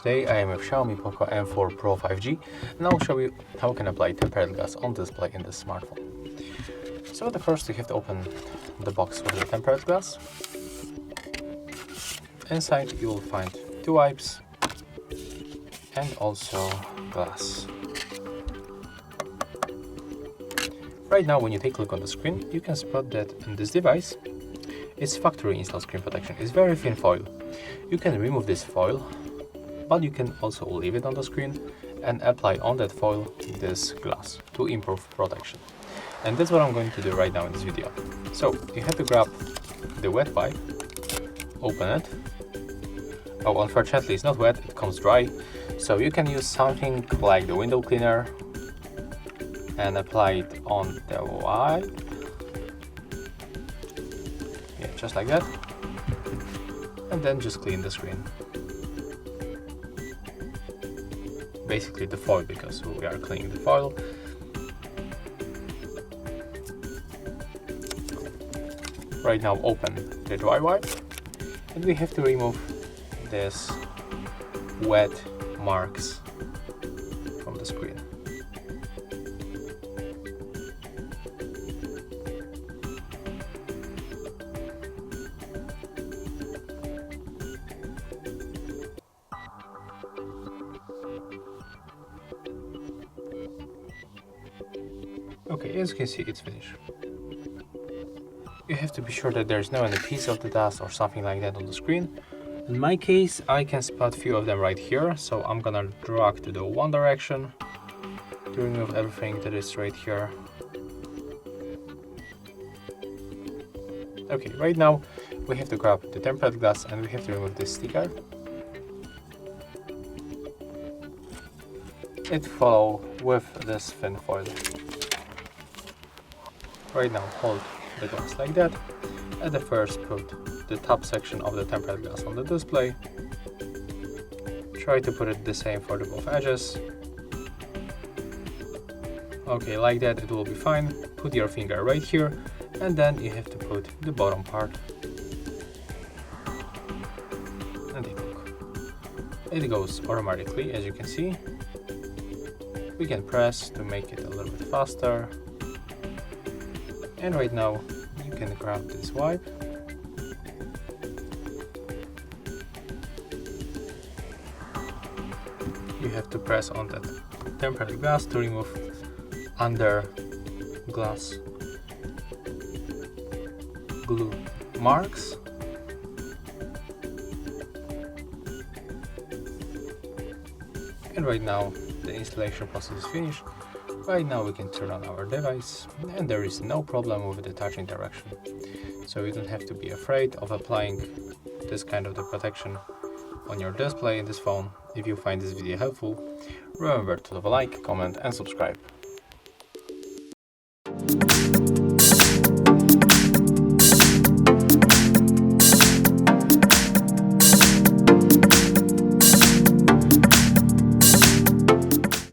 Today I am with Xiaomi POCO M4 Pro 5G and I'll show you how you can apply tempered glass on display in this smartphone. So first you have to open the box with the tempered glass. Inside you will find two wipes and also glass. Right now when you take a look on the screen, you can spot that in this device it's factory installed screen protection. It's very thin foil. You can remove this foil, but you can also leave it on the screen and apply on that foil this glass to improve protection. And that's what I'm going to do right now in this video. So you have to grab the wet wipe, open it. Oh, unfortunately it's not wet, it comes dry. So you can use something like the window cleaner and apply it on the wipe. Yeah, just like that. And then just clean the screen. Basically the foil, because we are cleaning the foil. Right now open the dry wipe and we have to remove this wet marks from the screen. Okay, as you can see, it's finished. You have to be sure that there's no any piece of the dust or something like that on the screen. In my case, I can spot a few of them right here, so I'm gonna drag to the one direction to remove everything that is right here. Okay, right now we have to grab the tempered glass and we have to remove this sticker. It follows with this thin foil. Right now hold the glass like that. At the first put the top section of the tempered glass on the display. Try to put it the same for the both edges. Okay, like that it will be fine. Put your finger right here and then you have to put the bottom part. And take a look. It goes automatically, as you can see. We can press to make it a little bit faster. And right now you can grab this wipe. You have to press on that tempered glass to remove under glass glue marks. And right now the installation process is finished. Right now we can turn on our device and there is no problem with the touch interaction. So you don't have to be afraid of applying this kind of the protection on your display in this phone. If you find this video helpful, remember to leave a like, comment and subscribe.